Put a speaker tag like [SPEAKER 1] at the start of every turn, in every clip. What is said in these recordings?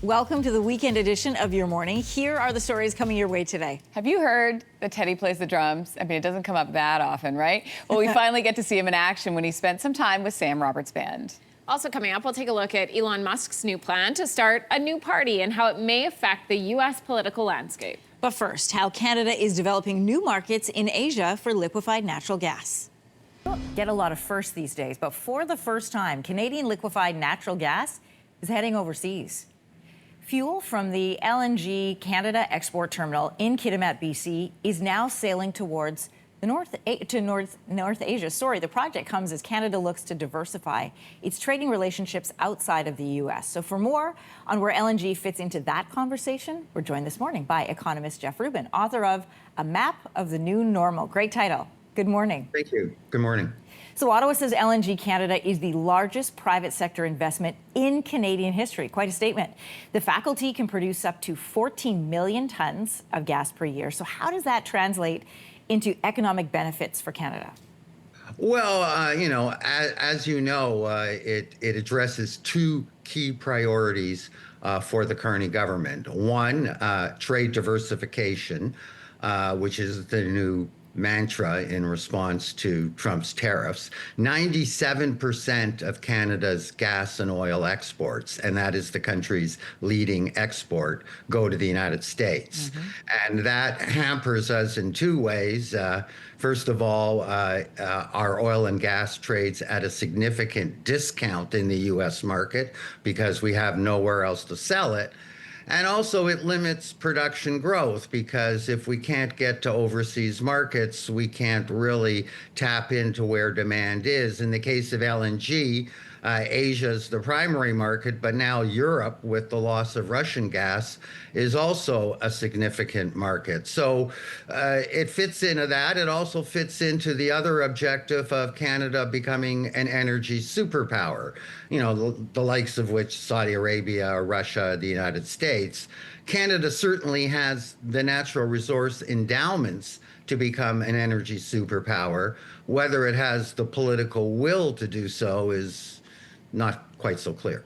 [SPEAKER 1] Welcome to the weekend edition of Your Morning. Here are the stories coming your way today.
[SPEAKER 2] Have you heard that Teddy plays the drums? I mean, it doesn't come up that often, right? Well, we finally get to see him in action when he spent some time with Sam Roberts' band.
[SPEAKER 3] Also coming up, we'll take a look at Elon Musk's new plan to start a new party and how it may affect the U.S. political landscape.
[SPEAKER 1] But first, how Canada is developing new markets in Asia for liquefied natural gas. We don't get a lot of firsts these days, but for the first time, Canadian liquefied natural gas is heading overseas. Fuel from the LNG Canada export terminal in Kitimat, BC, is now sailing towards the North Asia. The project comes as Canada looks to diversify its trading relationships outside of the U.S. So for more on where LNG fits into that conversation, we're joined this morning by economist Jeff Rubin, author of A Map of the New Normal. Great title. Good morning.
[SPEAKER 4] Thank you. Good morning.
[SPEAKER 1] So Ottawa says LNG Canada is the largest private sector investment in Canadian history. Quite a statement. The faculty can produce up to 14 million tons of gas per year. So how does that translate into economic benefits for Canada?
[SPEAKER 4] Well, as you know, it addresses two key priorities for the Carney government. One, trade diversification, which is the new mantra in response to Trump's tariffs. 97% of Canada's gas and oil exports, and that is the country's leading export, go to the United States. And that hampers us in two ways. First of all, our oil and gas trades at a significant discount in the U.S. market because we have nowhere else to sell it. And also it limits production growth because if we can't get to overseas markets, we can't really tap into where demand is. In the case of LNG, Asia is the primary market, but now Europe, with the loss of Russian gas, is also a significant market. So it fits into that. It also fits into the other objective of Canada becoming an energy superpower, the likes of which Saudi Arabia, Russia, the United States. Canada certainly has the natural resource endowments to become an energy superpower. Whether it has the political will to do so is not quite so clear.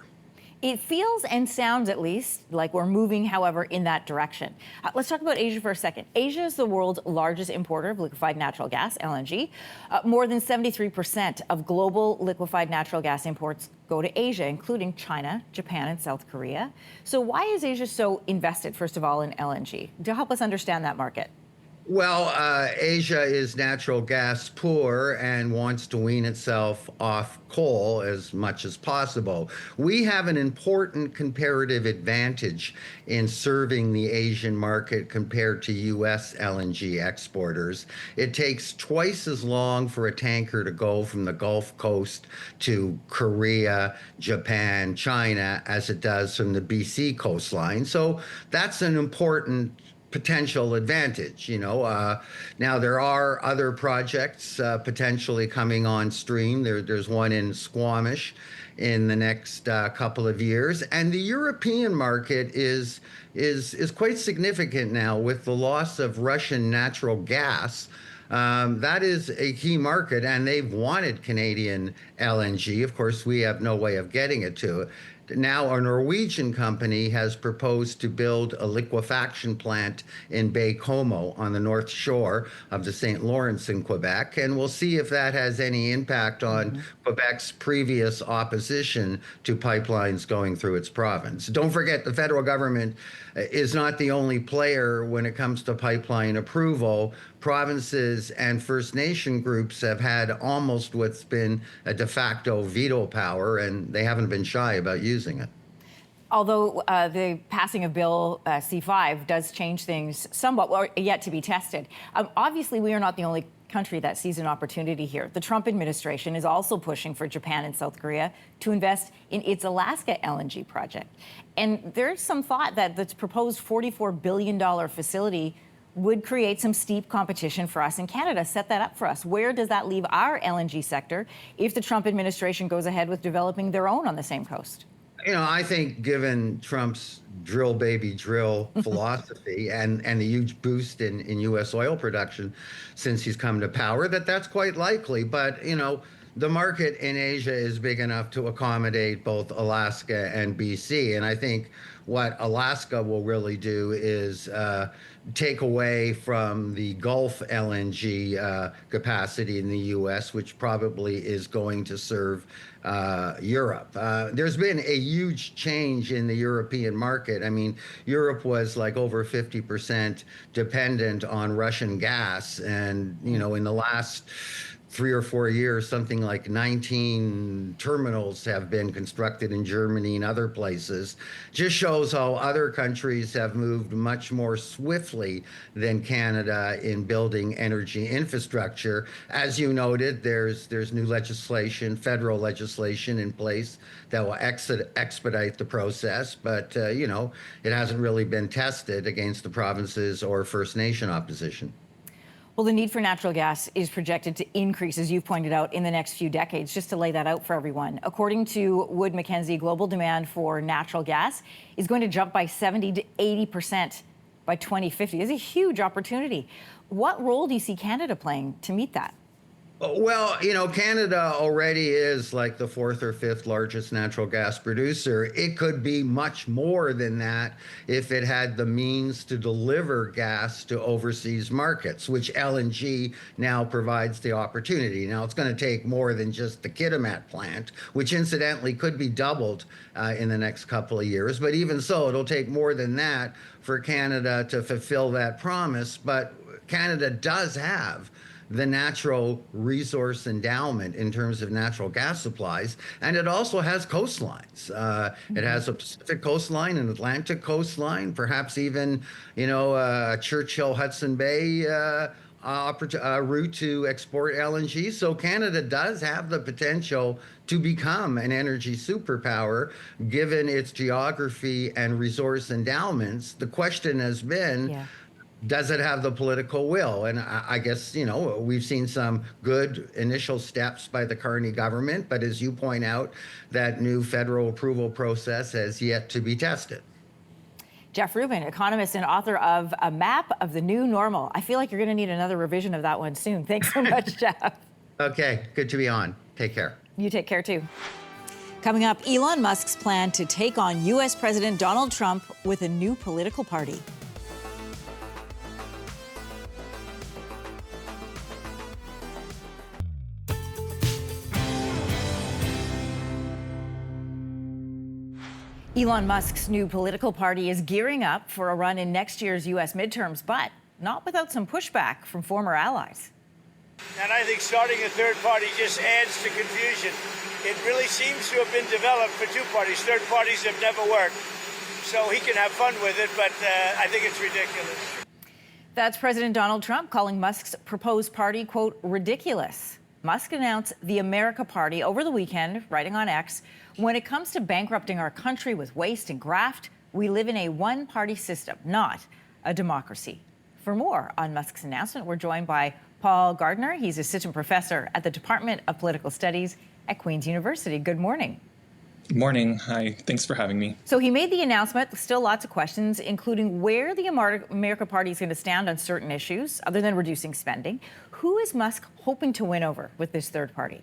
[SPEAKER 1] It feels and sounds, at least, like we're moving, however, in that direction. Let's talk about Asia for a second. Asia is the world's largest importer of liquefied natural gas, LNG. More than 73% of global liquefied natural gas imports go to Asia, including China, Japan, and South Korea. So why is Asia so invested, first of all, in LNG? To help us understand that market.
[SPEAKER 4] Well, Asia is natural gas poor and wants to wean itself off coal as much as possible. We have an important comparative advantage in serving the Asian market compared to U.S. LNG exporters. It takes twice as long for a tanker to go from the Gulf Coast to Korea, Japan, China, as it does from the BC coastline. So that's an important potential advantage. Now there are other projects potentially coming on stream. There's one in Squamish in the next couple of years, and the European market is quite significant now with the loss of Russian natural gas. That is a key market, and they've wanted Canadian LNG. Of course, we have no way of getting it to it. Now, a Norwegian company has proposed to build a liquefaction plant in Baie-Comeau on the north shore of the St. Lawrence in Quebec, and we'll see if that has any impact on Quebec's previous opposition to pipelines going through its province. Don't forget, the federal government is not the only player when it comes to pipeline approval. Provinces and First Nation groups have had almost what's been a de facto veto power, and they haven't been shy about using it.
[SPEAKER 1] Although the passing of Bill C-5 does change things somewhat, or yet to be tested. Obviously, we are not the only country that sees an opportunity here. The Trump administration is also pushing for Japan and South Korea to invest in its Alaska LNG project. And there's some thought that the proposed $44 billion facility would create some steep competition for us in Canada. Set that up for us. Where does that leave our LNG sector if the Trump administration goes ahead with developing their own on the same coast?
[SPEAKER 4] I think given Trump's drill baby drill philosophy and the huge boost in U.S. oil production since he's come to power, that's quite likely. But, the market in Asia is big enough to accommodate both Alaska and BC. And I think what Alaska will really do is take away from the Gulf LNG capacity in the U.S., which probably is going to serve Europe. There's been a huge change in the European market. I mean, Europe was like over 50% dependent on Russian gas. And, you know, in the last 3 or 4 years, something like 19 terminals have been constructed in Germany and other places. Just shows how other countries have moved much more swiftly than Canada in building energy infrastructure. As you noted, there's new legislation, federal legislation in place that will expedite the process, but you know, it hasn't really been tested against the provinces or First Nation opposition.
[SPEAKER 1] Well, the need for natural gas is projected to increase, as you've pointed out, in the next few decades. Just to lay that out for everyone, according to Wood Mackenzie, global demand for natural gas is going to jump by 70 to 80% by 2050. It's a huge opportunity. What role do you see Canada playing to meet that?
[SPEAKER 4] Well, you know, Canada already is like the 4th or 5th largest natural gas producer. It could be much more than that if it had the means to deliver gas to overseas markets, which LNG now provides the opportunity. Now, it's going to take more than just the Kitimat plant, which incidentally could be doubled in the next couple of years. But even so, it'll take more than that for Canada to fulfill that promise. But Canada does have the natural resource endowment in terms of natural gas supplies, and it also has coastlines. It has a Pacific coastline, an Atlantic coastline, perhaps even, you know, a Churchill Hudson Bay route to export LNG. So Canada does have the potential to become an energy superpower, given its geography and resource endowments. The question has been, does it have the political will? And I guess, you know, we've seen some good initial steps by the Carney government, but as you point out, that new federal approval process has yet to be tested.
[SPEAKER 1] Jeff Rubin, economist and author of A Map of the New Normal. I feel like you're going to need another revision of that one soon. Thanks so much, Jeff.
[SPEAKER 4] Okay, good to be on. Take care.
[SPEAKER 1] You take care, too. Coming up, Elon Musk's plan to take on U.S. President Donald Trump with a new political party. Elon Musk's new political party is gearing up for a run in next year's U.S. midterms, but not without some pushback from former allies.
[SPEAKER 5] And I think starting a third party just adds to confusion. It really seems to have been developed for two parties. Third parties have never worked. So he can have fun with it, but I think it's ridiculous.
[SPEAKER 1] That's President Donald Trump calling Musk's proposed party, quote, ridiculous. Musk announced the America Party over the weekend, writing on X, when it comes to bankrupting our country with waste and graft, we live in a one-party system, not a democracy. For more on Musk's announcement, we're joined by Paul Gardner. He's assistant professor at the Department of Political Studies at Queen's University. Good morning.
[SPEAKER 6] Good morning. Hi. Thanks for having me.
[SPEAKER 1] So he made the announcement, still lots of questions, including where the America Party is going to stand on certain issues, other than reducing spending. Who is Musk hoping to win over with this third party?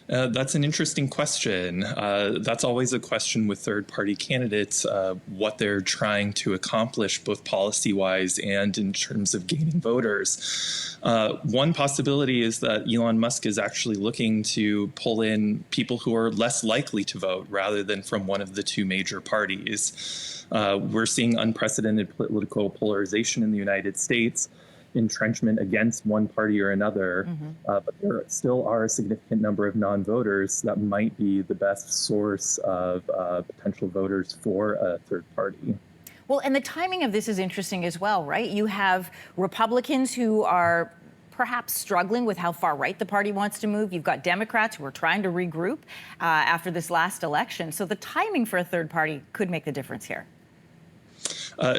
[SPEAKER 6] That's an interesting question. That's always a question with third-party candidates, what they're trying to accomplish, both policy-wise and in terms of gaining voters. One possibility is that Elon Musk is actually looking to pull in people who are less likely to vote rather than from one of the two major parties. We're seeing unprecedented political polarization in the United States, entrenchment against one party or another, but there still are a significant number of non-voters that might be the best source of potential voters for a third party.
[SPEAKER 1] Well, and the timing of this is interesting as well, right? You have Republicans who are perhaps struggling with how far right the party wants to move. You've got Democrats who are trying to regroup after this last election. So the timing for a third party could make the difference here.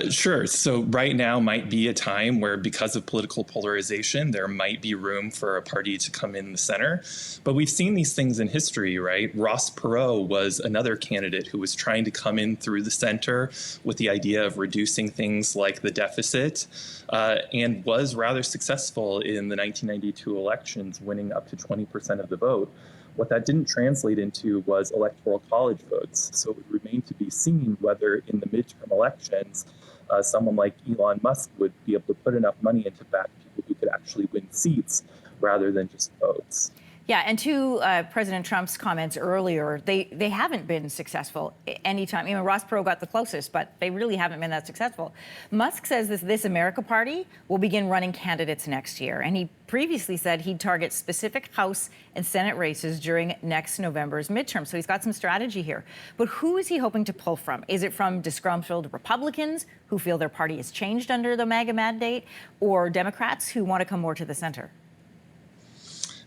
[SPEAKER 6] Sure. So right now might be a time where, because of political polarization, there might be room for a party to come in the center. But we've seen these things in history, right? Ross Perot was another candidate who was trying to come in through the center with the idea of reducing things like the deficit, and was rather successful in the 1992 elections, winning up to 20% of the vote. What that didn't translate into was electoral college votes. So it would remain to be seen whether in the midterm elections, someone like Elon Musk would be able to put enough money into back people who could actually win seats rather than just votes.
[SPEAKER 1] Yeah, and to President Trump's comments earlier, they haven't been successful anytime. Ross Perot got the closest, but they really haven't been that successful. Musk says This America Party will begin running candidates next year, and he previously said he'd target specific House and Senate races during next November's midterm. So he's got some strategy here. But who is he hoping to pull from? Is it from disgruntled Republicans who feel their party has changed under the MAGA mandate, or Democrats who want to come more to the center?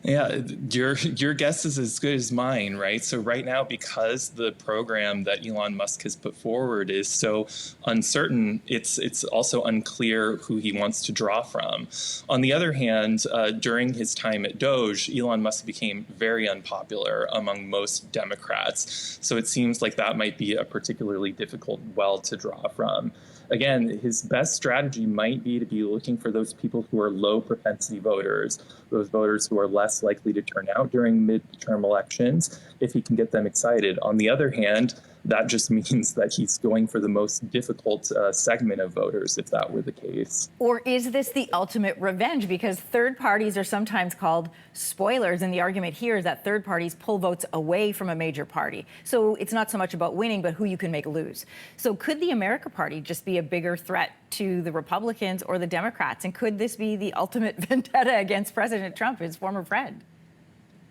[SPEAKER 6] Yeah, your guess is as good as mine, right? So right now, because the program that Elon Musk has put forward is so uncertain, it's also unclear who he wants to draw from. On the other hand, during his time at Doge, Elon Musk became very unpopular among most Democrats. So it seems like that might be a particularly difficult well to draw from. Again, his best strategy might be to be looking for those people who are low propensity voters, those voters who are less likely to turn out during midterm elections, if he can get them excited. On the other hand, that just means that he's going for the most difficult segment of voters, if that were the case.
[SPEAKER 1] Or is this the ultimate revenge? Because third parties are sometimes called spoilers, and the argument here is that third parties pull votes away from a major party. So it's not so much about winning, but who you can make lose. So could the America Party just be a bigger threat to the Republicans or the Democrats? And could this be the ultimate vendetta against President Trump, his former friend?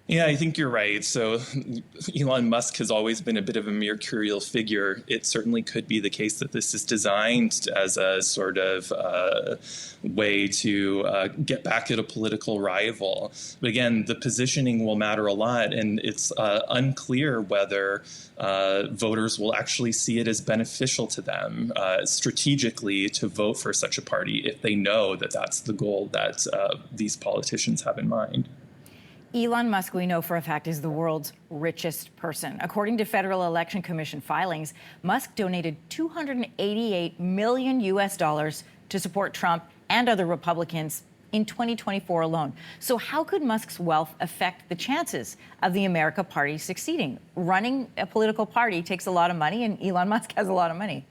[SPEAKER 6] Yeah, I think you're right. So Elon Musk has always been a bit of a mercurial figure. It certainly could be the case that this is designed as a sort of way to get back at a political rival. But again, the positioning will matter a lot, and it's unclear whether voters will actually see it as beneficial to them strategically to vote for such a party if they know that that's the goal that these politicians have in mind.
[SPEAKER 1] Elon Musk, we know for a fact, is the world's richest person. According to Federal Election Commission filings, Musk donated $288 million to support Trump and other Republicans in 2024 alone. So how could Musk's wealth affect the chances of the America Party succeeding? Running a political party takes a lot of money, and Elon Musk has a lot of money.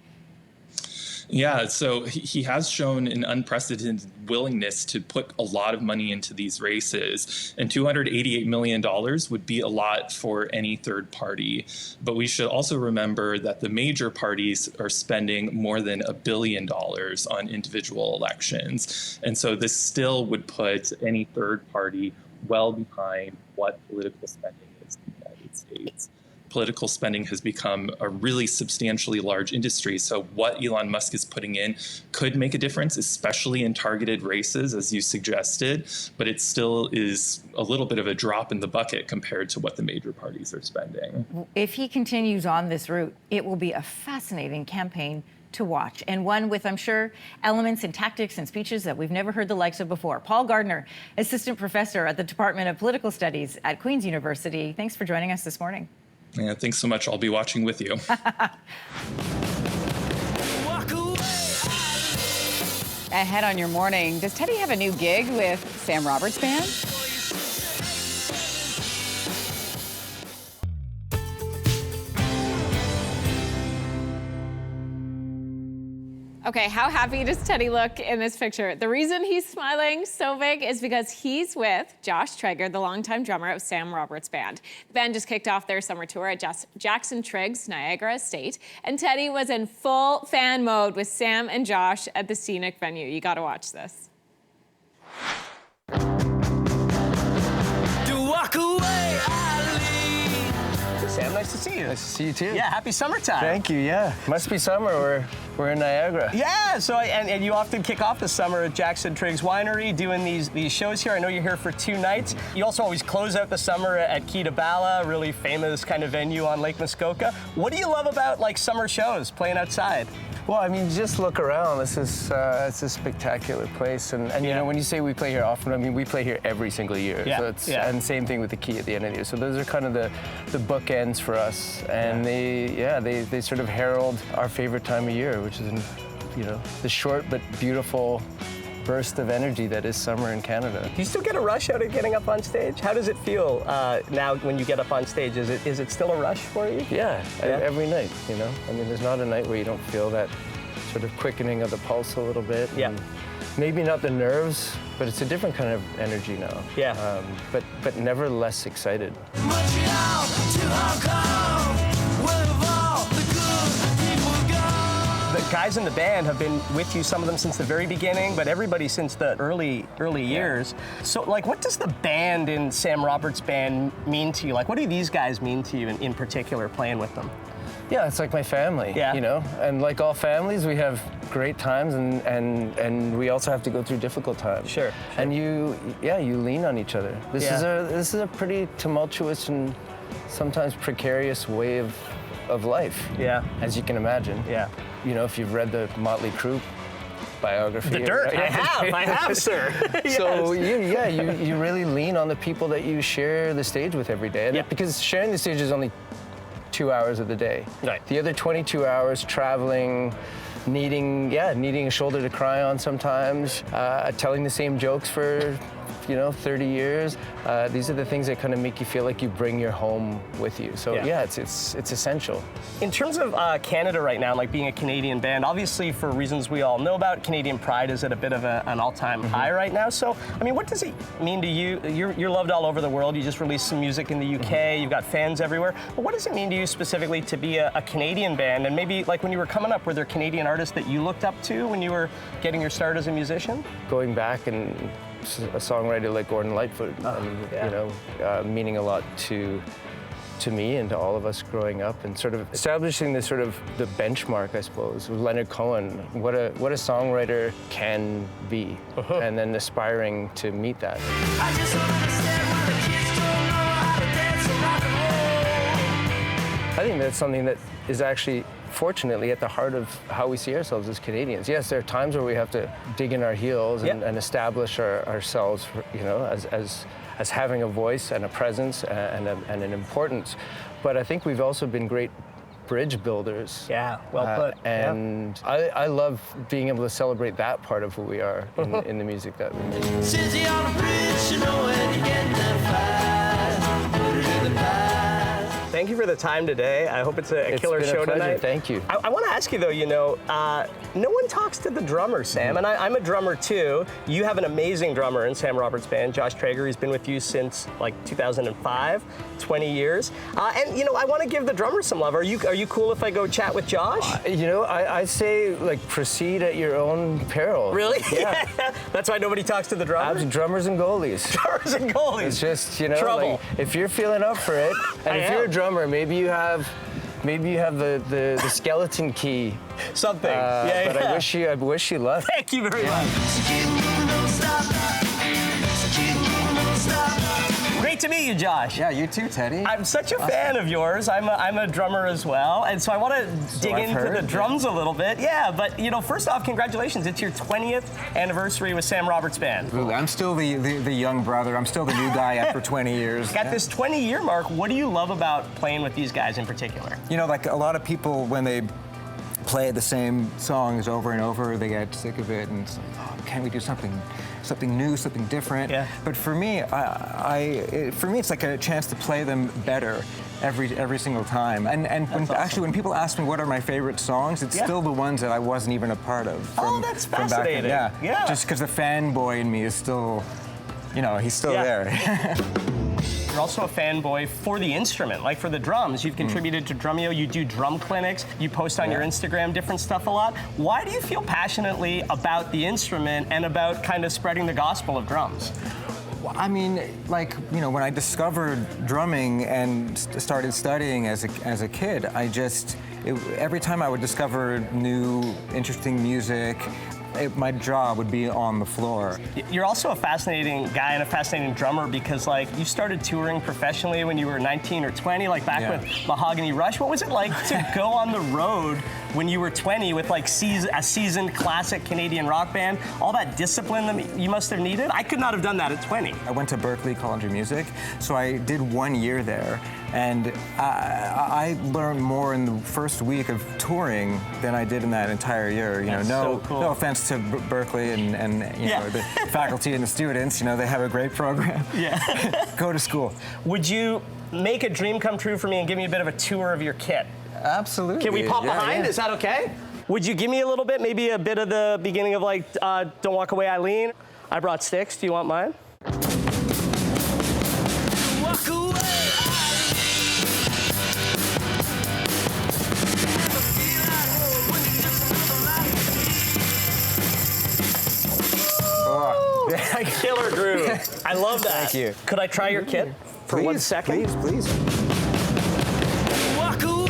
[SPEAKER 6] Yeah, so he has shown an unprecedented willingness to put a lot of money into these races, and $288 million would be a lot for any third party. But we should also remember that the major parties are spending more than $1 billion on individual elections. And so this still would put any third party well behind what political spending is in the United States. Political spending has become a really substantially large industry. So what Elon Musk is putting in could make a difference, especially in targeted races, as you suggested, but it still is a little bit of a drop in the bucket compared to what the major parties are spending.
[SPEAKER 1] If he continues on this route, it will be a fascinating campaign to watch, and one with, I'm sure, elements and tactics and speeches that we've never heard the likes of before. Paul Gardner, assistant professor at the Department of Political Studies at Queen's University. Thanks for joining us this morning.
[SPEAKER 6] Yeah, thanks so much. I'll be watching with you.
[SPEAKER 2] Ahead on your morning, does Teddy have a new gig with Sam Roberts Band?
[SPEAKER 3] Okay, how happy does Teddy look in this picture? The reason he's smiling so big is because he's with Josh Traeger, the longtime drummer of Sam Roberts Band. The band just kicked off their summer tour at Jackson Triggs Niagara Estate, and Teddy was in full fan mode with Sam and Josh at the scenic venue. You gotta watch this.
[SPEAKER 7] Walk away, I leave.
[SPEAKER 8] Sam,
[SPEAKER 7] nice to see you.
[SPEAKER 8] Nice to see you too.
[SPEAKER 7] Yeah, happy summertime.
[SPEAKER 8] Thank you, yeah. Must be summer, we're in Niagara.
[SPEAKER 7] Yeah, so and you often kick off the summer at Jackson Triggs Winery doing these shows here. I know you're here for 2 nights. You also always close out the summer at Key to Bala, a really famous kind of venue on Lake Muskoka. What do you love about like summer shows, playing outside?
[SPEAKER 8] Well, I mean, just look around. This is it's a spectacular place, and you know, when you say we play here often, I mean we play here every single year.
[SPEAKER 7] Yeah.
[SPEAKER 8] So it's, and same thing with the Key at the end of the year. So those are kind of the bookends for us, and they sort of herald our favorite time of year, which is, you know, the short but beautiful burst of energy that is summer in Canada.
[SPEAKER 7] Do you still get a rush out of getting up on stage? How does it feel now when you get up on stage? Is it still a rush for you?
[SPEAKER 8] Yeah, every night, you know. I mean, there's not a night where you don't feel that sort of quickening of the pulse a little bit.
[SPEAKER 7] Yeah.
[SPEAKER 8] Maybe not the nerves, but it's a different kind of energy now.
[SPEAKER 7] Yeah.
[SPEAKER 8] But never less excited.
[SPEAKER 9] Montreal to Hong Kong, where all the good people go.
[SPEAKER 7] The guys in the band have been with you, some of them since the very beginning, but everybody since the early years. So, like, what does the band in Sam Roberts' band mean to you? Like, what do these guys mean to you in particular, playing with them?
[SPEAKER 8] Yeah, it's like my family, you know? And like all families, we have great times and we also have to go through difficult times.
[SPEAKER 7] Sure.
[SPEAKER 8] And you lean on each other. This is a pretty tumultuous and sometimes precarious way of life.
[SPEAKER 7] Yeah.
[SPEAKER 8] As you can imagine.
[SPEAKER 7] Yeah.
[SPEAKER 8] You know, if you've read the Motley Crue biography.
[SPEAKER 7] The Dirt, I have, sir.
[SPEAKER 8] So you really lean on the people that you share the stage with every day. And because sharing the stage is only 2 hours of the day.
[SPEAKER 7] Right.
[SPEAKER 8] The other 22 hours traveling, needing a shoulder to cry on sometimes, telling the same jokes for, 30 years. These are the things that kind of make you feel like you bring your home with you. So it's essential.
[SPEAKER 7] In terms of Canada right now, like being a Canadian band, obviously for reasons we all know about, Canadian pride is at a bit of an all-time high right now. So, I mean, what does it mean to you? You're loved all over the world. You just released some music in the UK. You've got fans everywhere. But what does it mean to you specifically to be a Canadian band? And maybe like when you were coming up, were there Canadian artists that you looked up to when you were getting your start as a musician?
[SPEAKER 8] Going back and a songwriter like Gordon Lightfoot, meaning a lot to me and to all of us growing up, and sort of establishing the benchmark, I suppose, with Leonard Cohen, what a songwriter can be, and then aspiring to meet that.
[SPEAKER 9] I just don't understand why the kids don't know how to dance or rock and roll.
[SPEAKER 8] I think that's something that is actually, fortunately, at the heart of how we see ourselves as Canadians. Yes, there are times where we have to dig in our heels and establish ourselves, as having a voice and a presence and an importance. But I think we've also been great bridge builders.
[SPEAKER 7] Yeah, well put.
[SPEAKER 8] And I love being able to celebrate that part of who we are in the music that we make.
[SPEAKER 9] Since you're on a bridge, you know when you get that fire, put it in the pie.
[SPEAKER 7] Thank you for the time today. I hope it's a killer show tonight.
[SPEAKER 8] Thank you.
[SPEAKER 7] I want to ask you though, no one talks to the drummer, Sam, and I'm a drummer too. You have an amazing drummer in Sam Roberts' band, Josh Traeger. He's been with you since like 2005, 20 years. And I want to give the drummer some love. Are you cool if I go chat with Josh?
[SPEAKER 8] I say like proceed at your own peril.
[SPEAKER 7] Really?
[SPEAKER 8] Yeah.
[SPEAKER 7] That's why nobody talks to the drummer?
[SPEAKER 8] Drummers and goalies.
[SPEAKER 7] Drummers and goalies.
[SPEAKER 8] It's just,
[SPEAKER 7] Trouble.
[SPEAKER 8] like, if you're feeling up for it, and if you're a drummer, maybe you have the skeleton key.
[SPEAKER 7] Something.
[SPEAKER 8] But I wish you luck.
[SPEAKER 7] Thank you very much.
[SPEAKER 9] So keep moving, don't stop. So keep moving, don't stop.
[SPEAKER 7] Great to meet you, Josh.
[SPEAKER 8] Yeah, you too, Teddy.
[SPEAKER 7] I'm such a fan of yours. I'm a drummer as well, and so I want to dig into the drums a little bit. Yeah, but first off, congratulations! It's your 20th anniversary with Sam Roberts' band.
[SPEAKER 10] Absolutely. I'm still the young brother. I'm still the new guy after 20 years.
[SPEAKER 7] At this 20-year mark, what do you love about playing with these guys in particular?
[SPEAKER 10] Like a lot of people, when they play the same songs over and over, they get sick of it, and it's like, oh, can't we do something new, something different?
[SPEAKER 7] Yeah.
[SPEAKER 10] But for me, it's like a chance to play them better every single time. And when people ask me what are my favorite songs, it's still the ones that I wasn't even a part of.
[SPEAKER 7] That's
[SPEAKER 10] from back
[SPEAKER 7] fascinating.
[SPEAKER 10] then.
[SPEAKER 7] Yeah.
[SPEAKER 10] Just because the fanboy in me is still, he's still there.
[SPEAKER 7] You're also a fanboy for the instrument, like for the drums. You've contributed to Drumeo, you do drum clinics, you post on your Instagram different stuff a lot. Why do you feel passionately about the instrument and about kind of spreading the gospel of drums?
[SPEAKER 10] I mean, like, you know, when I discovered drumming and started studying as a kid, every time I would discover new, interesting music, my jaw would be on the floor.
[SPEAKER 7] You're also a fascinating guy and a fascinating drummer because, like, you started touring professionally when you were 19 or 20, like back with Mahogany Rush. What was it like to go on the road when you were 20 with, like, a seasoned classic Canadian rock band? All that discipline that you must have needed? I could not have done that at 20.
[SPEAKER 10] I went to Berklee College of Music, so I did 1 year there. And I learned more in the first week of touring than I did in that entire year. You know,
[SPEAKER 7] so cool.
[SPEAKER 10] No offense to Berklee and you know, the faculty and the students. You know, they have a great program.
[SPEAKER 7] Yeah.
[SPEAKER 10] Go to school.
[SPEAKER 7] Would you make a dream come true for me and give me a bit of a tour of your kit?
[SPEAKER 10] Absolutely.
[SPEAKER 7] Can we pop behind? Is that okay? Would you give me a little bit, maybe a bit of the beginning of, like, Don't Walk Away, Eileen? I brought sticks. Do you want mine?
[SPEAKER 9] Walk away.
[SPEAKER 7] Killer groove. I love that.
[SPEAKER 10] Thank you.
[SPEAKER 7] Could I try your kit for 1 second?
[SPEAKER 10] Please.
[SPEAKER 9] Walk away.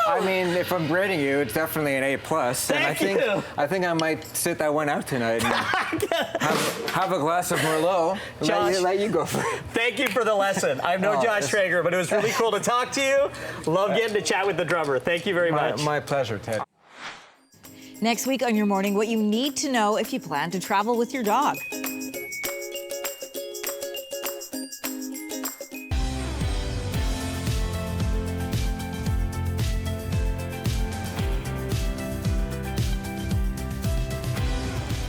[SPEAKER 10] I mean, if I'm grading you, it's definitely an A+. And I think I might sit that one out tonight and have a glass of Merlot.
[SPEAKER 7] Josh,
[SPEAKER 10] let you go for it.
[SPEAKER 7] Thank you for the lesson. I'm no Josh Traeger, but it was really cool to talk to you. Love getting to chat with the drummer. Thank you very much.
[SPEAKER 10] My pleasure, Ted.
[SPEAKER 1] Next week on Your Morning, what you need to know if you plan to travel with your dog.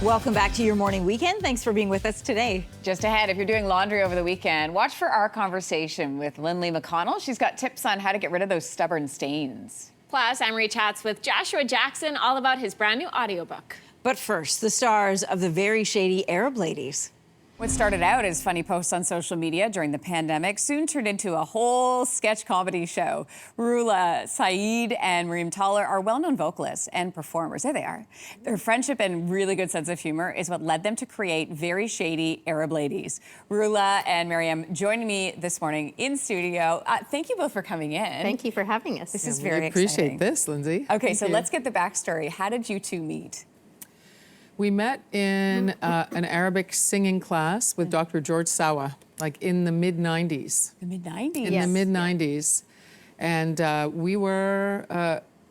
[SPEAKER 1] Welcome back to Your Morning Weekend. Thanks for being with us today.
[SPEAKER 2] Just ahead, if you're doing laundry over the weekend, watch for our conversation with Lindsey McConnell. She's got tips on how to get rid of those stubborn stains.
[SPEAKER 3] Plus, Anne-Marie chats with Joshua Jackson all about his brand new audiobook.
[SPEAKER 1] But first, the stars of the Very Shady Arab Ladies.
[SPEAKER 2] What started out as funny posts on social media during the pandemic soon turned into a whole sketch comedy show. Rula Saeed and Miriam Toller are well-known vocalists and performers. There they are. Their friendship and really good sense of humor is what led them to create Very Shady Arab Ladies. Rula and Miriam joining me this morning in studio. Thank you both for coming in.
[SPEAKER 11] Thank you for having us.
[SPEAKER 2] This is very exciting.
[SPEAKER 12] Appreciate this, Lindsay.
[SPEAKER 2] Okay, so let's get the backstory. How did you two meet?
[SPEAKER 12] We met in an Arabic singing class with Dr. George Sawa, like in the mid-90s.
[SPEAKER 2] The mid-90s?
[SPEAKER 12] In the mid-90s. And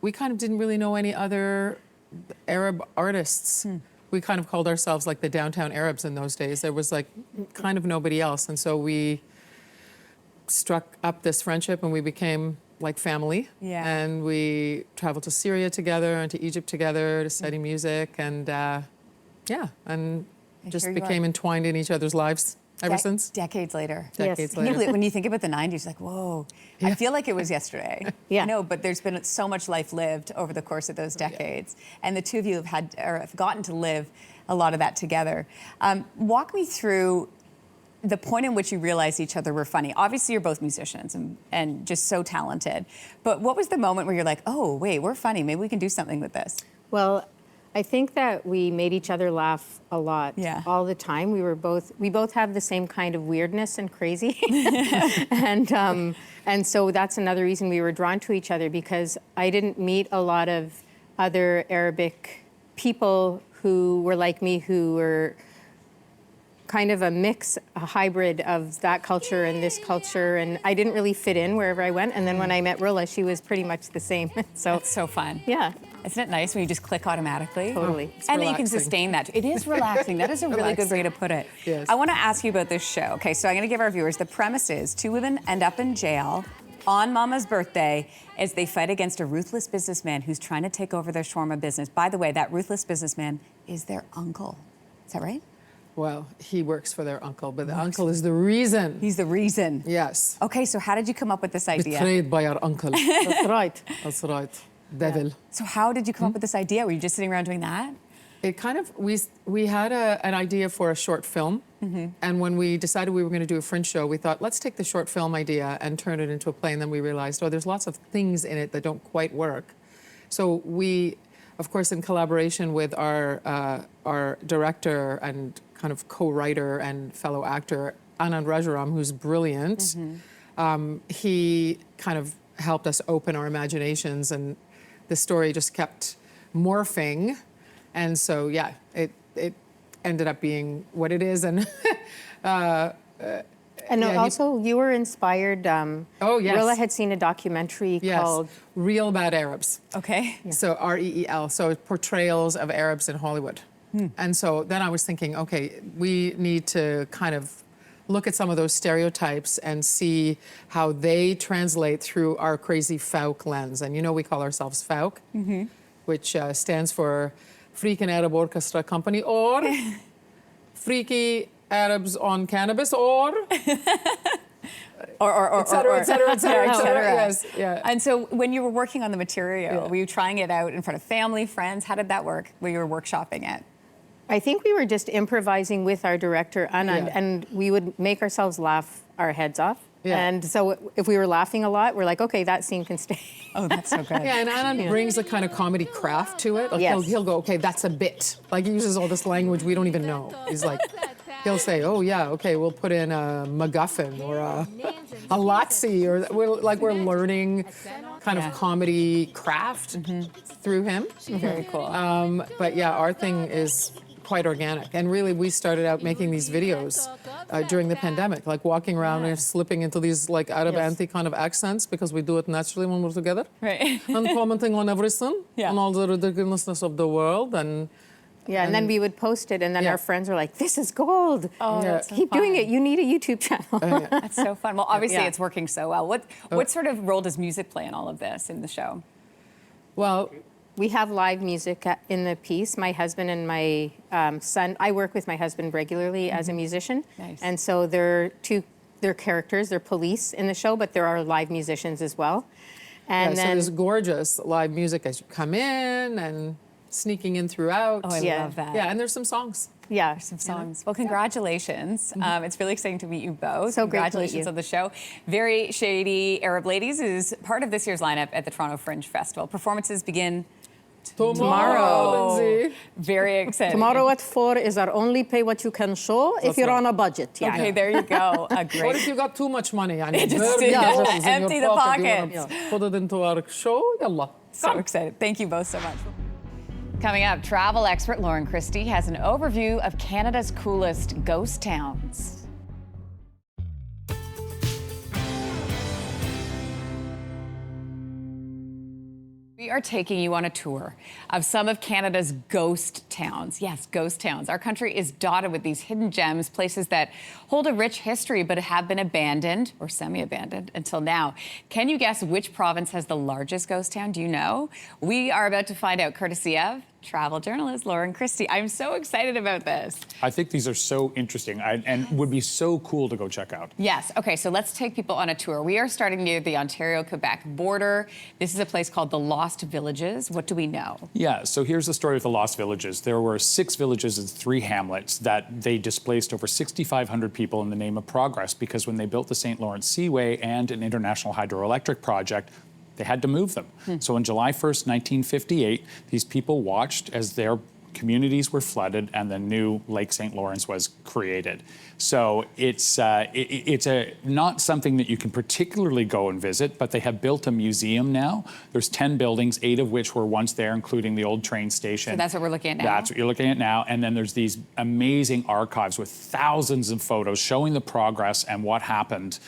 [SPEAKER 12] we kind of didn't really know any other Arab artists. We kind of called ourselves like the downtown Arabs in those days. There was like kind of nobody else. And so we struck up this friendship and we became like family.
[SPEAKER 2] Yeah.
[SPEAKER 12] And we traveled to Syria together and to Egypt together to study music and just became entwined in each other's lives ever since.
[SPEAKER 2] Decades later.
[SPEAKER 12] Decades later.
[SPEAKER 2] When you think about the 90s, like, whoa, I feel like it was yesterday.
[SPEAKER 11] Yeah.
[SPEAKER 2] I know, but there's been so much life lived over the course of those decades. And the two of you have gotten to live a lot of that together. Walk me through the point in which you realized each other were funny. Obviously, you're both musicians and just so talented. But what was the moment where you're like, oh, wait, we're funny. Maybe we can do something with this?
[SPEAKER 11] Well, I think that we made each other laugh a lot, all the time. We both have the same kind of weirdness and crazy, and so that's another reason we were drawn to each other, because I didn't meet a lot of other Arabic people who were like me, who were kind of a mix, a hybrid of that culture and this culture, and I didn't really fit in wherever I went. And then when I met Rilla, she was pretty much the same. So
[SPEAKER 2] that's so fun.
[SPEAKER 11] Yeah.
[SPEAKER 2] Isn't it nice when you just click automatically?
[SPEAKER 11] Totally.
[SPEAKER 2] And then you can sustain that. It is relaxing. That is a really good way to put it.
[SPEAKER 12] Yes.
[SPEAKER 2] I want to ask you about this show. Okay, so I'm going to give our viewers the premise is 2 women end up in jail on Mama's birthday as they fight against a ruthless businessman who's trying to take over their shawarma business. By the way, that ruthless businessman is their uncle. Is that right?
[SPEAKER 12] Well, he works for their uncle, but the uncle is the reason.
[SPEAKER 2] He's the reason.
[SPEAKER 12] Yes.
[SPEAKER 2] Okay, so how did you come up with this idea?
[SPEAKER 12] Betrayed by our uncle.
[SPEAKER 11] That's right.
[SPEAKER 12] That's right. Devil.
[SPEAKER 2] So how did you come up with this idea? Were you just sitting around doing that?
[SPEAKER 12] It kind of, we had an idea for a short film. And when we decided we were going to do a Fringe show, we thought, let's take the short film idea and turn it into a play. And then we realized, oh, there's lots of things in it that don't quite work. So we, of course, in collaboration with our director and kind of co-writer and fellow actor, Anand Rajaram, who's brilliant, he kind of helped us open our imaginations, and the story just kept morphing. And so, yeah, it ended up being what it is. And
[SPEAKER 11] and also, you were inspired.
[SPEAKER 12] Oh, yes.
[SPEAKER 11] Rilla had seen a documentary called
[SPEAKER 12] Real Bad Arabs.
[SPEAKER 2] Okay.
[SPEAKER 12] So REEL, so portrayals of Arabs in Hollywood. And so then I was thinking, okay, we need to kind of look at some of those stereotypes and see how they translate through our crazy FAUK lens. And you know, we call ourselves FAUK, which stands for Freakin' Arab Orchestra Company, or Freaky Arabs on Cannabis, or et cetera, et cetera, et cetera, et cetera. Yes, yeah.
[SPEAKER 2] And so when you were working on the material, were you trying it out in front of family, friends? How did that work when you were workshopping it?
[SPEAKER 11] I think we were just improvising with our director, Anand, and we would make ourselves laugh our heads off.
[SPEAKER 12] Yeah.
[SPEAKER 11] And so if we were laughing a lot, we're like, okay, that scene can stay.
[SPEAKER 2] Oh, that's so good.
[SPEAKER 12] Yeah, and Anand brings a kind of comedy craft to it. Like
[SPEAKER 11] Yes.
[SPEAKER 12] he'll go, okay, that's a bit. Like he uses all this language we don't even know. He's like, he'll say, oh yeah, okay, we'll put in a MacGuffin or a Lotsie, or we're learning kind of comedy craft through him.
[SPEAKER 2] Very cool.
[SPEAKER 12] But yeah, our thing is quite organic. And really, we started out making these videos during the pandemic, like walking around and slipping into these like Arab-anti kind of accents, because we do it naturally when we're together.
[SPEAKER 2] Right.
[SPEAKER 12] And commenting on everything, on all the ridiculousness of the world. And
[SPEAKER 11] then we would post it, and then our friends were like, this is gold.
[SPEAKER 2] Oh, that's so
[SPEAKER 11] Keep doing
[SPEAKER 2] fun.
[SPEAKER 11] it. You need a YouTube channel.
[SPEAKER 2] That's so fun. Well, obviously, it's working so well. What sort of role does music play in all of this in the show?
[SPEAKER 11] Well, we have live music in the piece. My husband and my son, I work with my husband regularly as a musician.
[SPEAKER 2] Nice.
[SPEAKER 11] And so they're characters, they're police in the show, but there are live musicians as well. And
[SPEAKER 12] so
[SPEAKER 11] then
[SPEAKER 12] there's gorgeous live music as you come in and sneaking in throughout.
[SPEAKER 2] Oh, I love that.
[SPEAKER 12] Yeah, and there's some songs.
[SPEAKER 11] Yeah,
[SPEAKER 2] some songs. Well, congratulations. It's really exciting to meet you both.
[SPEAKER 11] So great to meet
[SPEAKER 2] Congratulations
[SPEAKER 11] you.
[SPEAKER 2] on the show. Very Shady Arab Ladies is part of this year's lineup at the Toronto Fringe Festival. Performances begin
[SPEAKER 12] Tomorrow, Lindsay.
[SPEAKER 2] Very exciting.
[SPEAKER 11] tomorrow at 4 is our only pay what you can show if you're on a budget. Yeah.
[SPEAKER 2] Okay, there you go. A
[SPEAKER 12] What
[SPEAKER 2] great.
[SPEAKER 12] if you got too much money? I mean,
[SPEAKER 2] Just
[SPEAKER 12] very
[SPEAKER 2] yeah,
[SPEAKER 12] little is in
[SPEAKER 2] empty
[SPEAKER 12] your
[SPEAKER 2] the
[SPEAKER 12] pocket. You wanna
[SPEAKER 2] pockets.
[SPEAKER 12] Put it into our show. Yalla.
[SPEAKER 2] So excited. Thank you both so much. Coming up, travel expert Lauren Christie has an overview of Canada's coolest ghost towns. We are taking you on a tour of some of Canada's ghost towns. Yes, ghost towns. Our country is dotted with these hidden gems, places that hold a rich history but have been abandoned or semi-abandoned until now. Can you guess which province has the largest ghost town? Do you know? We are about to find out, courtesy of travel journalist Lauren Christie. I'm so excited about this.
[SPEAKER 13] I think these are so interesting and would be so cool to go check out.
[SPEAKER 2] Yes. Okay, so let's take people on a tour. We are starting near the Ontario-Quebec border. This is a place called the Lost Villages. What do we know?
[SPEAKER 13] Yeah, so here's the story of the Lost Villages. There were 6 villages and 3 hamlets that they displaced over 6,500 people in the name of progress, because when they built the St. Lawrence Seaway and an international hydroelectric project, they had to move them. So on July 1st, 1958, these people watched as their communities were flooded and the new Lake St. Lawrence was created. So it's not something that you can particularly go and visit, but they have built a museum now. There's 10 buildings, 8 of which were once there, including the old train station.
[SPEAKER 2] So that's what we're looking at now?
[SPEAKER 13] That's what you're looking at now. And then there's these amazing archives with thousands of photos showing the progress and what happened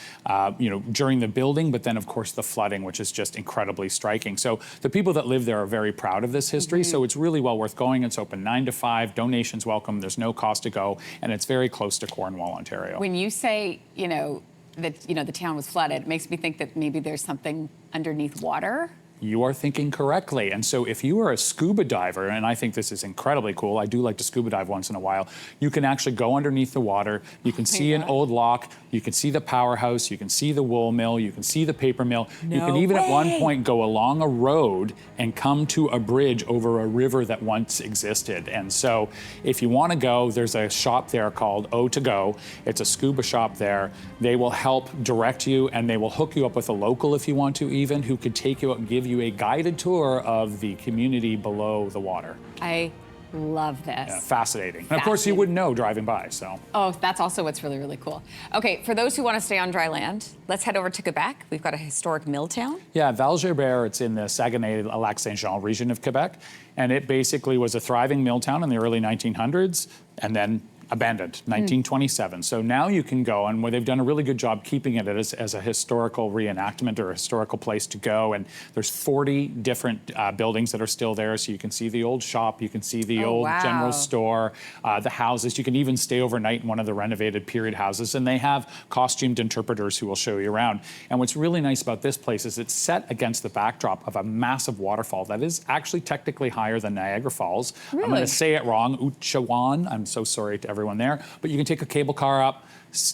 [SPEAKER 13] during the building, but then, of course, the flooding, which is just incredibly striking. So the people that live there are very proud of this history, so it's really well worth going. It's open 9 to 5, donations welcome, there's no cost to go, and it's very close to Cornwall, Ontario.
[SPEAKER 2] When you say, that the town was flooded, it makes me think that maybe there's something underneath water.
[SPEAKER 13] you are thinking correctly. And so if you are a scuba diver, and I think this is incredibly cool, I do like to scuba dive once in a while, you can actually go underneath the water, you can see an old lock, you can see the powerhouse, you can see the wool mill, you can see the paper mill. You can even at one point go along a road and come to a bridge over a river that once existed. And so if you want to go, there's a shop there called O2Go. It's a scuba shop there. They will help direct you, and they will hook you up with a local if you want to even, who could take you out and give you a guided tour of the community below the water.
[SPEAKER 2] I love this.
[SPEAKER 13] Yeah, fascinating. And of course, you wouldn't know driving by, so.
[SPEAKER 2] Oh, that's also what's really, really cool. Okay, for those who want to stay on dry land, let's head over to Quebec. We've got a historic mill town.
[SPEAKER 13] Yeah, Val-Gébert, it's in the Saguenay-Lac-Saint-Jean region of Quebec, and it basically was a thriving mill town in the early 1900s, and then abandoned, 1927. So now you can go, and they've done a really good job keeping it as a historical reenactment or a historical place to go. And there's 40 different buildings that are still there. So you can see the old shop, you can see the old general store, the houses. You can even stay overnight in one of the renovated period houses. And they have costumed interpreters who will show you around. And what's really nice about this place is it's set against the backdrop of a massive waterfall that is actually technically higher than Niagara Falls.
[SPEAKER 2] Really?
[SPEAKER 13] I'm going to say it wrong, Uchawan. I'm so sorry to everyone there, but you can take a cable car up,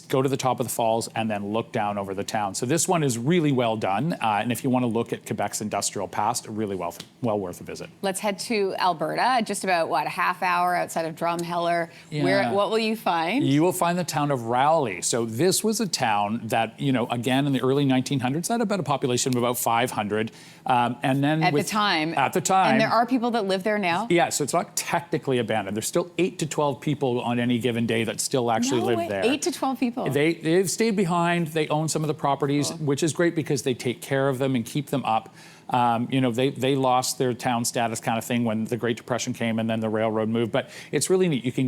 [SPEAKER 13] go to the top of the falls, and then look down over the town. So this one is really well done, and if you want to look at Quebec's industrial past, really well worth a visit.
[SPEAKER 2] Let's head to Alberta, just about, what, a half hour outside of Drumheller.
[SPEAKER 13] Yeah.
[SPEAKER 2] What will you find?
[SPEAKER 13] You will find the town of Rowley. So this was a town that, you know, again, in the early 1900s, had about a population of about 500. And then
[SPEAKER 2] At the time. And there are people that live there now?
[SPEAKER 13] Yeah, so it's not technically abandoned. There's still 8 to 12 people on any given day that still actually live there.
[SPEAKER 2] 8 to 12 people.
[SPEAKER 13] They've stayed behind. They own some of the properties, which is great because they take care of them and keep them up. You know, they lost their town status kind of thing when the Great Depression came and then the railroad moved. But it's really neat. You can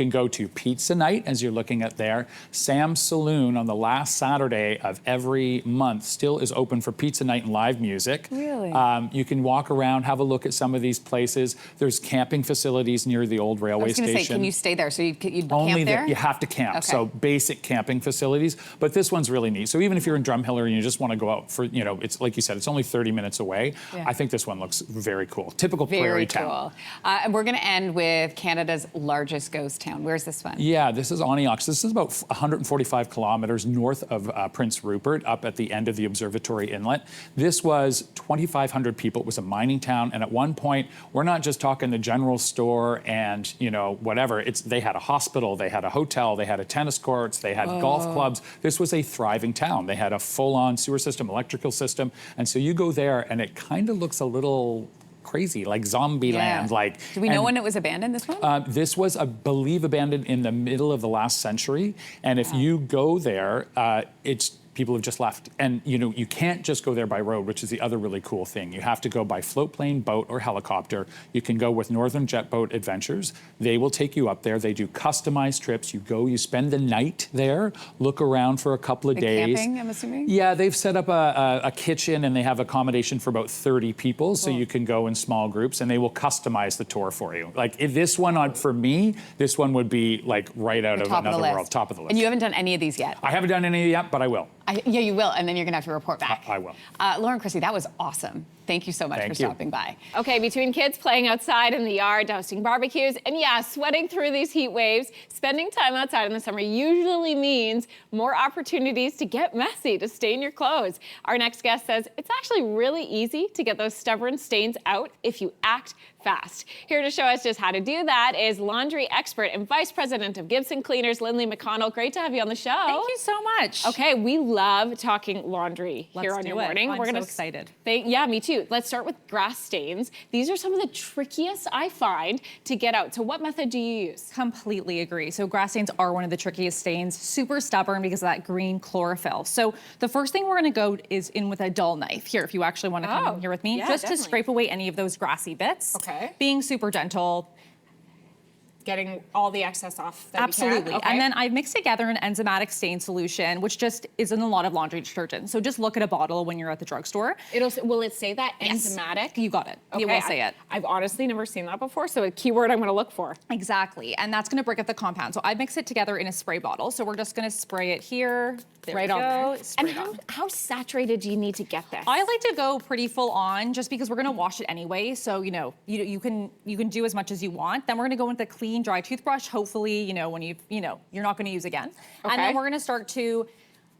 [SPEAKER 13] go to Pizza Night, as you're looking at there. Sam's Saloon on the last Saturday of every month still is open for pizza night and live music.
[SPEAKER 2] Really?
[SPEAKER 13] You can walk around, have a look at some of these places. There's camping facilities near the old railway station.
[SPEAKER 2] I was going to say, can you stay there? So you
[SPEAKER 13] Only
[SPEAKER 2] camp there?
[SPEAKER 13] You have to camp.
[SPEAKER 2] Okay.
[SPEAKER 13] So basic camping facilities. But this one's really neat. So even if you're in Drumheller and you just want to go out for, you know, it's like you said, it's only 30 minutes away.
[SPEAKER 2] Yeah.
[SPEAKER 13] I think this one looks very cool. Typical prairie town.
[SPEAKER 2] Very cool. And we're going to end with Canada's largest ghost town. Where's this one?
[SPEAKER 13] Yeah, this is Onyx. This is about 145 kilometers north of Prince Rupert, up at the end of the Observatory Inlet. This was 2,500 people. It was a mining town, and at one point, we're not just talking the general store and, you know, whatever. They had a hospital, they had a hotel, they had a tennis courts, they had golf clubs. This was a thriving town. They had a full-on sewer system, electrical system, and so you go there, and it kind of looks a little crazy, like zombie land. Like,
[SPEAKER 2] do we know when it was abandoned, this one?
[SPEAKER 13] This was, I believe, abandoned in the middle of the last century. And if you go there, people have just left. And, you know, you can't just go there by road, which is the other really cool thing. You have to go by float plane, boat, or helicopter. You can go with Northern Jet Boat Adventures. They will take you up there. They do customized trips. You go, you spend the night there, look around for a couple of days.
[SPEAKER 2] Camping, I'm assuming?
[SPEAKER 13] Yeah, they've set up a kitchen, and they have accommodation for about 30 people, so you can go in small groups, and they will customize the tour for you. Like, if this one, for me, this one would be like right out of another world, top of the list.
[SPEAKER 2] And you haven't done any of these yet?
[SPEAKER 13] I haven't done any yet, but I will.
[SPEAKER 2] Yeah, you will, and then you're going to have to report back.
[SPEAKER 13] I will.
[SPEAKER 2] Lauren, Chrissy, that was awesome. Thank you so much for stopping by.
[SPEAKER 3] Okay, between kids playing outside in the yard, toasting barbecues, and yeah, sweating through these heat waves, spending time outside in the summer usually means more opportunities to get messy, to stain your clothes. Our next guest says it's actually really easy to get those stubborn stains out if you act fast. Here to show us just how to do that is laundry expert and vice president of Gibson Cleaners, Lindley McConnell. Great to have you on the show.
[SPEAKER 14] Thank you so much.
[SPEAKER 3] Okay, we love talking laundry here on Your Morning.
[SPEAKER 14] I'm so excited.
[SPEAKER 3] Yeah, me too. Let's start with grass stains. These are some of the trickiest I find to get out. So what method do you use?
[SPEAKER 14] Completely agree. So grass stains are one of the trickiest stains, super stubborn because of that green chlorophyll. So the first thing we're gonna go is in with a dull knife. Here, if you actually wanna come in here with me,
[SPEAKER 3] yeah,
[SPEAKER 14] just
[SPEAKER 3] definitely.
[SPEAKER 14] to scrape away any of those grassy bits.
[SPEAKER 3] Okay.
[SPEAKER 14] Being super gentle.
[SPEAKER 3] getting all the excess off that
[SPEAKER 14] Absolutely.
[SPEAKER 3] we can? Okay.
[SPEAKER 14] And then I've mixed together an enzymatic stain solution, which just is in a lot of laundry detergent. So just look at a bottle when you're at the drugstore.
[SPEAKER 3] Will it say that?
[SPEAKER 14] Yes.
[SPEAKER 3] Enzymatic?
[SPEAKER 14] You got it.
[SPEAKER 3] Okay,
[SPEAKER 14] It will say it.
[SPEAKER 3] I've honestly never seen that before, so a keyword I'm gonna look for.
[SPEAKER 14] Exactly. And that's gonna break up the compound. So I mix it together in a spray bottle. So we're just gonna spray it here. There
[SPEAKER 3] Right
[SPEAKER 14] we
[SPEAKER 3] on
[SPEAKER 14] go.
[SPEAKER 3] there.
[SPEAKER 14] Spray
[SPEAKER 3] And
[SPEAKER 14] it on.
[SPEAKER 3] how saturated do you need to get this?
[SPEAKER 14] I like to go pretty full on just because we're gonna wash it anyway. So, you know, you can do as much as you want. Then we're gonna go with a clean, dry toothbrush, hopefully, you know, when you're not gonna use again.
[SPEAKER 3] Okay.
[SPEAKER 14] And then we're gonna start to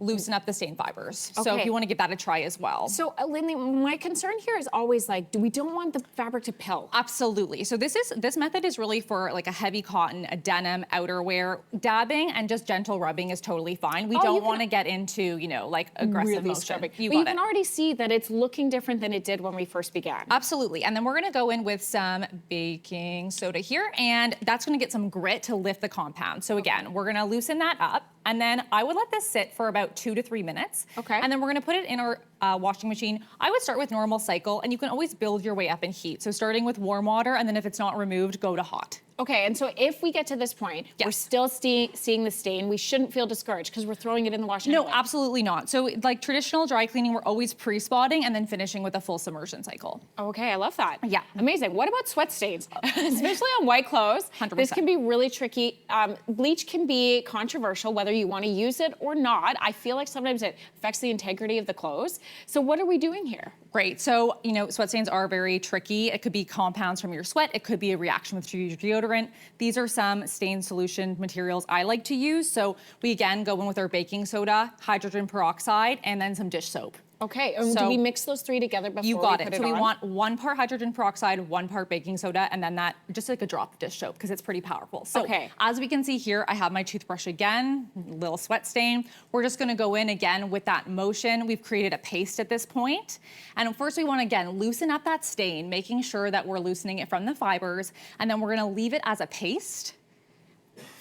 [SPEAKER 14] loosen up the stain fibers. So
[SPEAKER 3] Okay.
[SPEAKER 14] if you wanna give that a try as well.
[SPEAKER 3] So, Lindsey, my concern here is always like, we don't want the fabric to pill.
[SPEAKER 14] Absolutely. So this method is really for like a heavy cotton, a denim, outerwear. Dabbing and just gentle rubbing is totally fine. We
[SPEAKER 3] Oh, you
[SPEAKER 14] don't
[SPEAKER 3] can-
[SPEAKER 14] want to get into, you know, like aggressive
[SPEAKER 3] Really
[SPEAKER 14] motion.
[SPEAKER 3] scrubbing.
[SPEAKER 14] You
[SPEAKER 3] But you
[SPEAKER 14] got
[SPEAKER 3] can
[SPEAKER 14] it.
[SPEAKER 3] already see that it's looking different than it did when we first began.
[SPEAKER 14] Absolutely. And then we're gonna go in with some baking soda here, and that's gonna get some grit to lift the compound. So again, we're gonna loosen that up, and then I would let this sit for about 2 to 3 minutes.
[SPEAKER 3] Okay.
[SPEAKER 14] And then we're gonna put it in our washing machine. I would start with normal cycle, and you can always build your way up in heat. So starting with warm water, and then if it's not removed, go to hot.
[SPEAKER 3] Okay, and so if we get to this point, we're still seeing the stain, we shouldn't feel discouraged because we're throwing it in the washing
[SPEAKER 14] No,
[SPEAKER 3] anyway.
[SPEAKER 14] absolutely not. So like traditional dry cleaning, we're always pre-spotting and then finishing with a full submersion cycle.
[SPEAKER 3] Okay, I love that.
[SPEAKER 14] Yeah.
[SPEAKER 3] Amazing. What about sweat stains? Especially on white clothes.
[SPEAKER 14] 100%.
[SPEAKER 3] This can be really tricky. Bleach can be controversial, whether you want to use it or not. I feel like sometimes it affects the integrity of the clothes. So what are we doing here?
[SPEAKER 14] Great. So, you know, sweat stains are very tricky. It could be compounds from your sweat. It could be a reaction with your deodorant. These are some stain solution materials I like to use. So we again go in with our baking soda, hydrogen peroxide, and then some dish soap.
[SPEAKER 3] Okay, and do
[SPEAKER 14] So
[SPEAKER 3] we mix those three together before
[SPEAKER 14] You got
[SPEAKER 3] we put
[SPEAKER 14] it. So we
[SPEAKER 3] on?
[SPEAKER 14] want 1 part hydrogen peroxide, 1 part baking soda, and then that just like a drop of dish soap because it's pretty powerful. So
[SPEAKER 3] Okay.
[SPEAKER 14] as we can see here, I have my toothbrush again, little sweat stain. We're just gonna go in again with that motion. We've created a paste at this point. And first we wanna, again, loosen up that stain, making sure that we're loosening it from the fibers. And then we're gonna leave it as a paste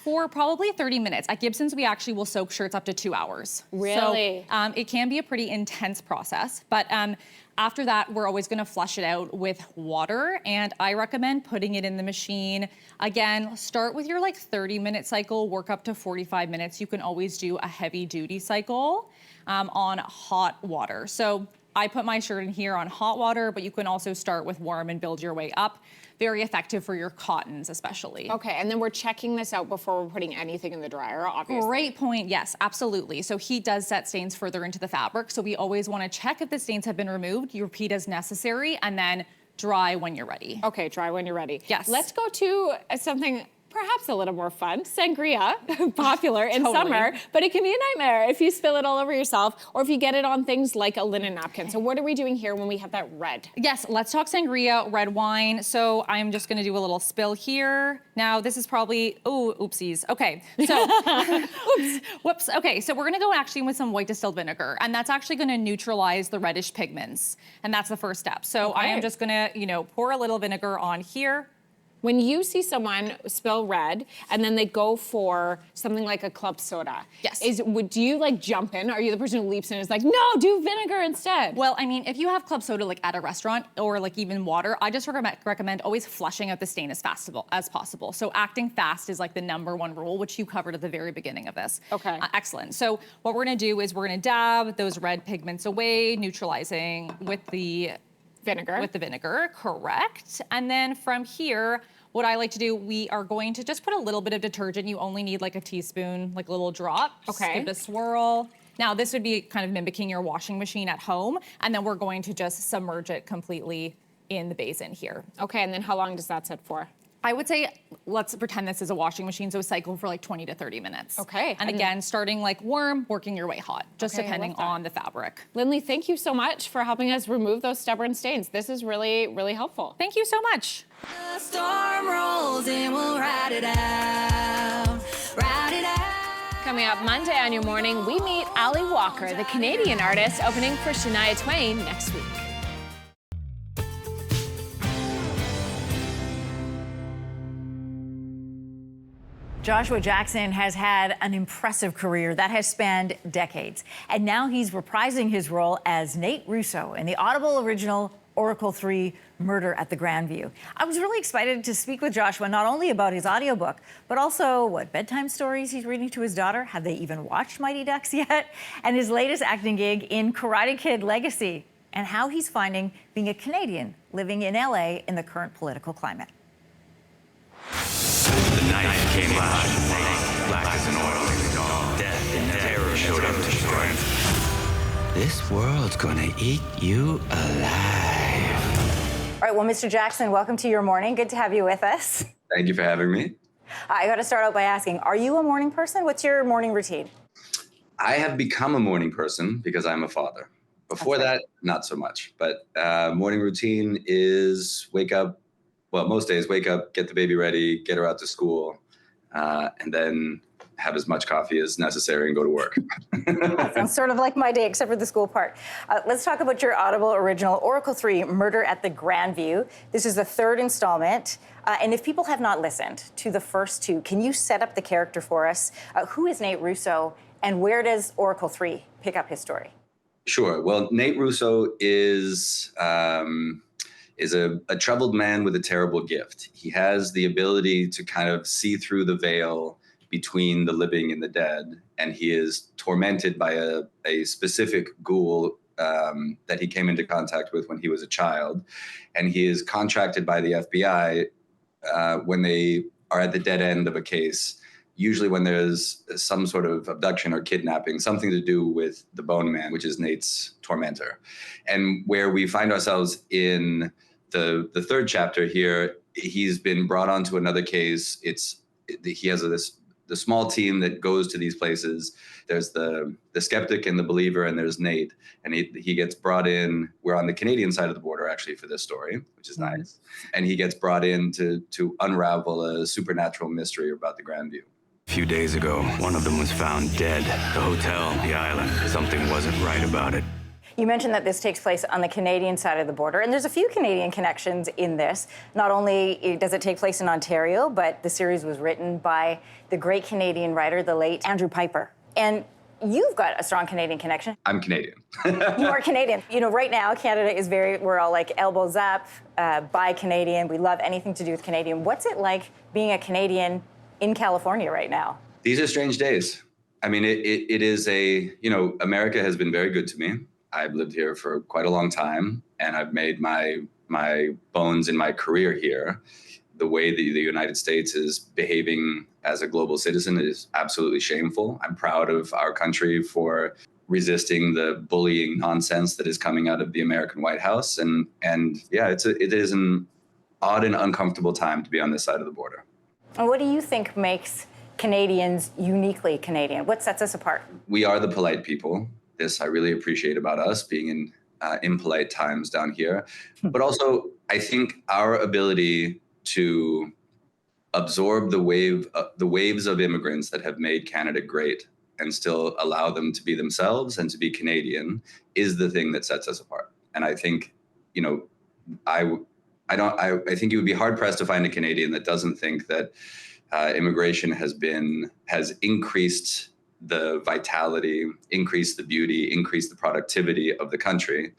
[SPEAKER 14] for probably 30 minutes. At Gibson's, we actually will soak shirts up to 2 hours.
[SPEAKER 3] Really?
[SPEAKER 14] So it can be a pretty intense process, but after that, we're always gonna flush it out with water, and I recommend putting it in the machine. Again, start with your like 30-minute cycle, work up to 45 minutes. You can always do a heavy-duty cycle on hot water. So I put my shirt in here on hot water, but you can also start with warm and build your way up. Very effective for your cottons, especially.
[SPEAKER 3] Okay, and then we're checking this out before we're putting anything in the dryer, obviously.
[SPEAKER 14] Great point, yes, absolutely. So heat does set stains further into the fabric, so we always wanna check if the stains have been removed, you repeat as necessary, and then dry when you're ready.
[SPEAKER 3] Okay, dry when you're ready.
[SPEAKER 14] Yes.
[SPEAKER 3] Let's go to something perhaps a little more fun. Sangria, popular in
[SPEAKER 14] Totally.
[SPEAKER 3] summer, but it can be a nightmare if you spill it all over yourself or if you get it on things like a linen napkin. So what are we doing here when we have that red?
[SPEAKER 14] Yes, let's talk sangria, red wine. So I'm just gonna do a little spill here. Now this is probably, oh, oopsies. Okay, so, oops, whoops. Okay, so we're gonna go actually with some white distilled vinegar, and that's actually gonna neutralize the reddish pigments. And that's the first step. So I am
[SPEAKER 3] Okay.
[SPEAKER 14] just gonna, pour a little vinegar on here.
[SPEAKER 3] When you see someone spill red and then they go for something like a club soda,
[SPEAKER 14] Yes.
[SPEAKER 3] do you like jump in? Are you the person who leaps in and is like, no, do vinegar instead?
[SPEAKER 14] Well, I mean, if you have club soda like at a restaurant or like even water, I just recommend always flushing out the stain as fast as possible. So acting fast is like the #1 rule, which you covered at the very beginning of this.
[SPEAKER 3] Okay.
[SPEAKER 14] Excellent. So what we're gonna do is we're gonna dab those red pigments away, neutralizing with the vinegar, correct. And then from here, what I like to do, we are going to just put a little bit of detergent. You only need like a teaspoon, like a little drop. Just
[SPEAKER 3] Okay.
[SPEAKER 14] give it a swirl. Now this would be kind of mimicking your washing machine at home. And then we're going to just submerge it completely in the basin here.
[SPEAKER 3] Okay, and then how long does that sit for?
[SPEAKER 14] I would say, let's pretend this is a washing machine, so cycle for like 20 to 30 minutes.
[SPEAKER 3] Okay.
[SPEAKER 14] And again, starting like warm, working your way hot, just
[SPEAKER 3] Okay, I
[SPEAKER 14] depending
[SPEAKER 3] love that.
[SPEAKER 14] on the fabric.
[SPEAKER 3] Lindsey, thank you so much for helping us remove those stubborn stains. This is really, really helpful.
[SPEAKER 14] Thank you so much.
[SPEAKER 9] The storm rolls and we'll ride it out, ride it out.
[SPEAKER 3] Coming up Monday on your morning, we meet Ali Walker, the Canadian artist opening for Shania Twain next week.
[SPEAKER 1] Joshua Jackson has had an impressive career that has spanned decades. And now he's reprising his role as Nate Russo in the Audible original Oracle 3 Murder at the Grandview. I was really excited to speak with Joshua not only about his audiobook, but also what bedtime stories he's reading to his daughter. Have they even watched Mighty Ducks yet? And his latest acting gig in Karate Kid Legacy, and how he's finding being a Canadian living in LA in the current political climate.
[SPEAKER 15] The night came black as an oil. Death and terror showed up to destroy it. This world's gonna eat you alive.
[SPEAKER 1] All right, well, Mr. Jackson, welcome to your morning. Good to have you with us.
[SPEAKER 16] Thank you for having me.
[SPEAKER 1] I got to start out by asking, are you a morning person? What's your morning routine?
[SPEAKER 16] I have become a morning person because I'm a father. Before that, not so much. But morning routine is wake up, well, most days, wake up, get the baby ready, get her out to school, and then have as much coffee as necessary and go to work.
[SPEAKER 1] That sounds sort of like my day, except for the school part. Let's talk about your Audible original, Oracle 3, Murder at the Grandview. This is the third installment. And if people have not listened to the first two, can you set up the character for us? Who is Nate Russo, and where does Oracle 3 pick up his story?
[SPEAKER 16] Sure. Well, Nate Russo is a troubled man with a terrible gift. He has the ability to kind of see through the veil between the living and the dead, and he is tormented by a specific ghoul that he came into contact with when he was a child, and he is contracted by the FBI when they are at the dead end of a case, usually when there's some sort of abduction or kidnapping, something to do with the Bone Man, which is Nate's tormentor. And where we find ourselves in the third chapter here, he's been brought onto another case. He has the small team that goes to these places. There's the skeptic and the believer, and there's Nate. And he gets brought in. We're on the Canadian side of the border, actually, for this story, which is nice. And he gets brought in to unravel a supernatural mystery about the Grandview.
[SPEAKER 15] A few days ago, one of them was found dead. The hotel, the island, something wasn't right about it.
[SPEAKER 1] You mentioned that this takes place on the Canadian side of the border, and there's a few Canadian connections in this. Not only does it take place in Ontario, but the series was written by the great Canadian writer, the late Andrew Piper. And you've got a strong Canadian connection.
[SPEAKER 16] I'm Canadian.
[SPEAKER 1] You are Canadian. You know, right now, Canada is we're all like elbows up, by Canadian. We love anything to do with Canadian. What's it like being a Canadian in California right now?
[SPEAKER 16] These are strange days. I mean, it is America has been very good to me. I've lived here for quite a long time, and I've made my bones in my career here. The way that the United States is behaving as a global citizen is absolutely shameful. I'm proud of our country for resisting the bullying nonsense that is coming out of the American White House. And yeah, it is an odd and uncomfortable time to be on this side of the border.
[SPEAKER 1] And what do you think makes Canadians uniquely Canadian? What sets us apart?
[SPEAKER 16] We are the polite people. This I really appreciate about us, being in impolite times down here. But also, I think our ability to absorb the waves of immigrants that have made Canada great and still allow them to be themselves and to be Canadian is the thing that sets us apart. And I think, I think you would be hard pressed to find a Canadian that doesn't think that immigration has increased the vitality, increase the beauty, increase the productivity of the country.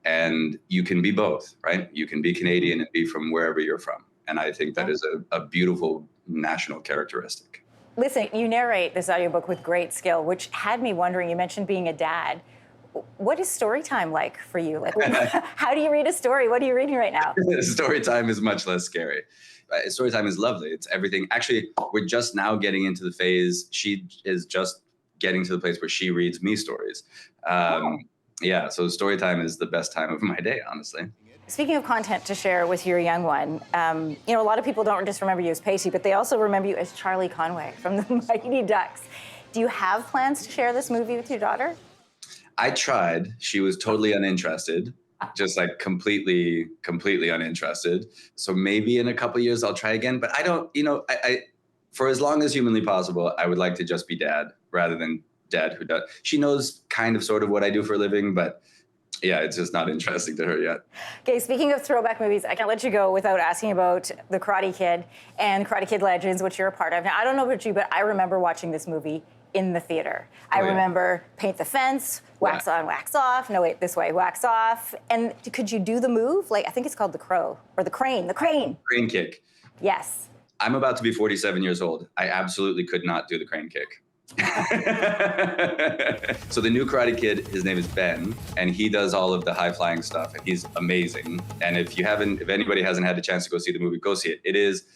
[SPEAKER 16] And you can be both, right? You can be Canadian and be from wherever you're from. And I think that is a beautiful national characteristic.
[SPEAKER 1] Listen, you narrate this audiobook with great skill, which had me wondering, you mentioned being a dad. What is story time like for you? Like, how do you read a story? What are you reading right now?
[SPEAKER 16] Story time is much less scary. Story time is lovely. It's everything. Actually, we're just now getting into the phase. She is just getting to the place where she reads me stories. Yeah, so story time is the best time of my day, honestly.
[SPEAKER 1] Speaking of content to share with your young one, a lot of people don't just remember you as Pacey, but they also remember you as Charlie Conway from the Mighty Ducks. Do you have plans to share this movie with your daughter?
[SPEAKER 16] I tried. She was totally uninterested, just like completely uninterested. So maybe in a couple of years I'll try again. But I don't, I for as long as humanly possible, I would like to just be dad rather than dad who does. She knows kind of sort of what I do for a living, but yeah, it's just not interesting to her yet.
[SPEAKER 1] Okay, speaking of throwback movies, I can't let you go without asking about The Karate Kid and Karate Kid Legends, which you're a part of. Now, I don't know about you, but I remember watching this movie
[SPEAKER 17] in the theater. I remember paint the fence, wax on, wax off. No, wait, this way, wax off. And could you do the move? Like, I think it's called the crow or the crane.
[SPEAKER 16] Crane kick.
[SPEAKER 17] Yes.
[SPEAKER 16] I'm about to be 47 years old. I absolutely could not do the crane kick. So the new Karate Kid, his name is Ben, and he does all of the high flying stuff, and he's amazing. And if anybody hasn't had the chance to go see the movie, go see it. It is,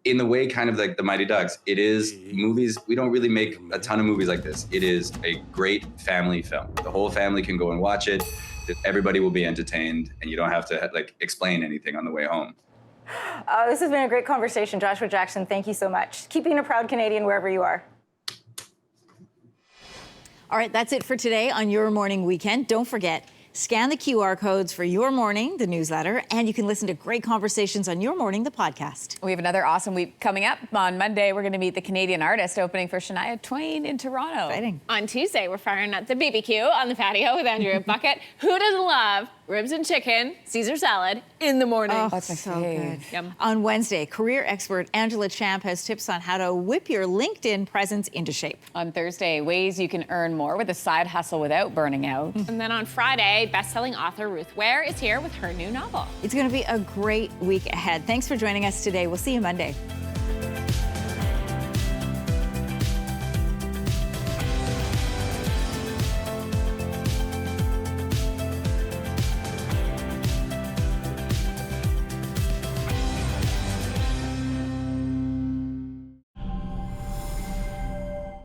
[SPEAKER 16] in the way kind of like the Mighty Ducks, it is movies. We don't really make a ton of movies like this. It is a great family film. The whole family can go and watch it. Everybody will be entertained, and you don't have to like explain anything on the way home.
[SPEAKER 17] This has been a great conversation. Joshua Jackson, thank you so much. Keep being a proud Canadian wherever you are.
[SPEAKER 1] All right, that's it for today on Your Morning Weekend. Don't forget, scan the QR codes for Your Morning, the newsletter, and you can listen to great conversations on Your Morning, the podcast.
[SPEAKER 2] We have another awesome week coming up. On Monday, we're going to meet the Canadian artist opening for Shania Twain in Toronto.
[SPEAKER 1] Exciting.
[SPEAKER 3] On Tuesday, we're firing at the BBQ on the patio with Andrea Bucket. Who doesn't love ribs and chicken, Caesar salad in the morning?
[SPEAKER 1] Oh, that's so good. Yum. On Wednesday, career expert Angela Champ has tips on how to whip your LinkedIn presence into shape.
[SPEAKER 2] On Thursday, ways you can earn more with a side hustle without burning out.
[SPEAKER 3] And then on Friday, best-selling author Ruth Ware is here with her new novel.
[SPEAKER 1] It's going to be a great week ahead. Thanks for joining us today. We'll see you Monday.